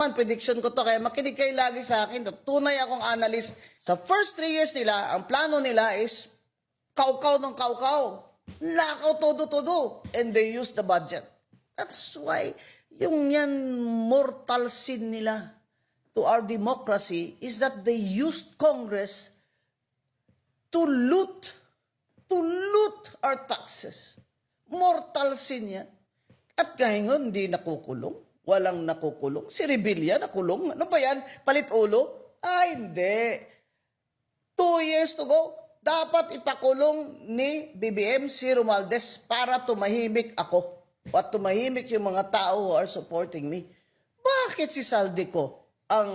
Prediction ko to, kaya makinig kayo lagi sa akin. Tunay akong analyst. Sa first 3 years nila, ang plano nila is kaukaw ng kaukaw. Lakaw todo-todo. And they use the budget. That's why yung yan mortal sin nila to our democracy is that they used Congress to loot our taxes. Mortal sin yan. At ngayon, hindi nakukulong. Walang nakukulong. Si Revilla nakulong. Ano ba yan? Palit ulo? Ay, hindi. 2 years to go. Dapat ipakulong ni BBM si Romualdez para tumahimik ako. At tumahimik yung mga tao who are supporting me. Bakit si Saldico ang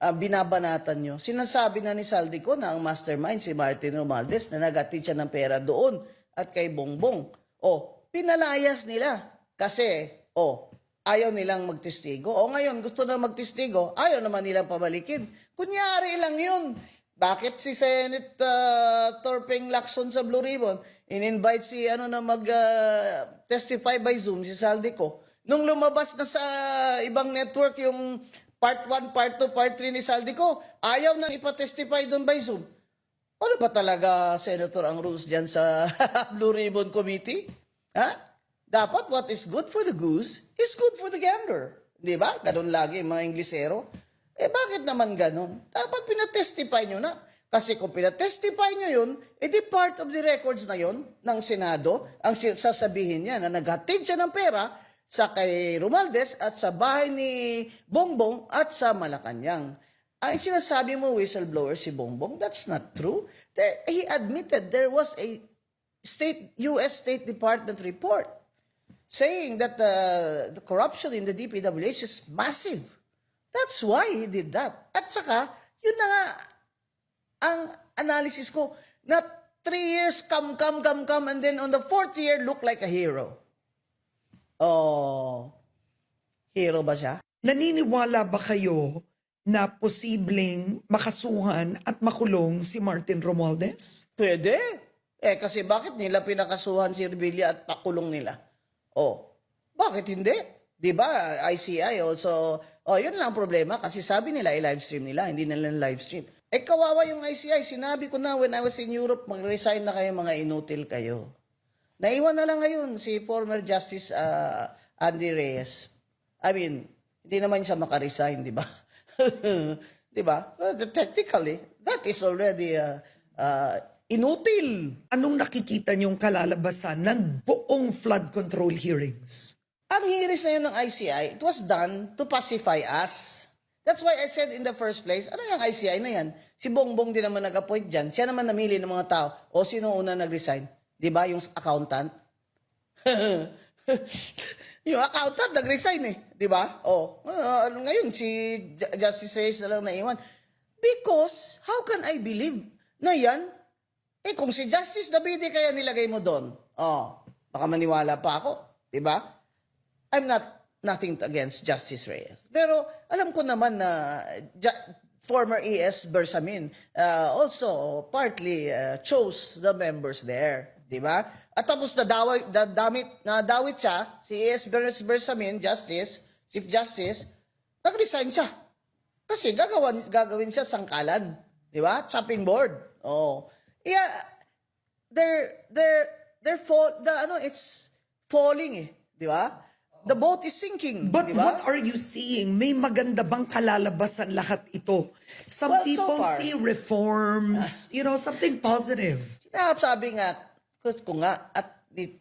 binabanatan nyo? Sinasabi na ni Saldico na ang mastermind si Martin Romualdez na nagatid siya ng pera doon at kay Bongbong. Pinalayas nila kasi, ayaw nilang magtestigo. Ngayon, gusto na magtestigo, ayaw naman nilang pabalikin. Kunyari lang yun. Bakit si Senate Torpeng Lacson sa Blue Ribbon in-invite si mag-testify by Zoom, si Saldico? Nung lumabas na sa ibang network yung part 1, part 2, part 3 ni Saldico, ayaw nang ipatestify doon by Zoom. Ano ba talaga, Senator, ang rules dyan sa Blue Ribbon Committee? Dapat what is good for the goose is good for the gander. Di ba? Ganun lagi mga Inglesero. Bakit naman ganun? Dapat pinatestify nyo na. Kasi kung pinatestify nyo yun, di part of the records na yun ng Senado, ang sasabihin niya na naghatid siya ng pera sa kay Romualdez at sa bahay ni Bongbong at sa Malacanang. Ang sinasabi mo, whistleblower si Bongbong, that's not true. He admitted there was a U.S. State Department report saying that the corruption in the DPWH is massive. That's why he did that. At saka, yun na nga ang analysis ko, na 3 years come, and then on the 4th year, look like a hero. Hero ba siya? Naniniwala ba kayo na posibleng makasuhan at makulong si Martin Romualdez? Pwede. Kasi bakit nila pinakasuhan si Revilla at pakulong nila? Bakit hindi? Di ba? ICI also. Yun lang ang problema kasi sabi nila i-livestream nila, hindi nila livestream. Kawawa yung ICI. Sinabi ko na when I was in Europe, mag-resign na kayo, mga inutil kayo. Naiwan na lang ngayon si former Justice Andy Reyes. I mean, hindi naman siya makaresign, di ba? Di ba? Technically, that is already inutil. Anong nakikita niyong kalalabasan ng buong flood control hearings? Ang hearings na yun ng ICI, it was done to pacify us. That's why I said in the first place, ano yung ICI na yan? Si Bongbong din naman nag-appoint dyan. Siya naman namili ng mga tao. Sino una nag-resign? Di ba? Yung accountant? Yung accountant nag-resign Di ba? Ngayon, si Justice Reyes na lang naiwan. Because, how can I believe na yan? Kung si Justice Davide kaya nilagay mo doon, baka maniwala pa ako. Di ba? I'm nothing against Justice Reyes. Pero alam ko naman na former ES Bersamin also partly chose the members there. Di ba? At tapos nadawit siya, si ES Bersamin, Chief Justice, nag-resign siya. Kasi gagawin siya sangkalan. Di ba? Chopping board. Yeah, it's falling di ba? The boat is sinking. But diba? what are you seeing? May maganda bang kalalabasan lahat ito? Some people see reforms, something positive. Sabi nga, at ni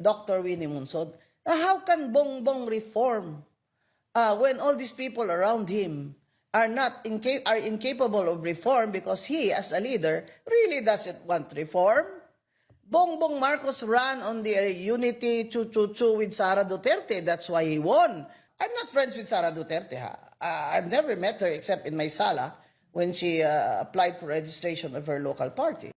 Dr. Winnie Munsod, how can Bongbong reform when all these people around him are incapable of reform because he, as a leader, really doesn't want reform? Bongbong Marcos ran on the unity chu-chu-chu with Sara Duterte. That's why he won. I'm not friends with Sara Duterte. I've never met her except in my sala when she applied for registration of her local party.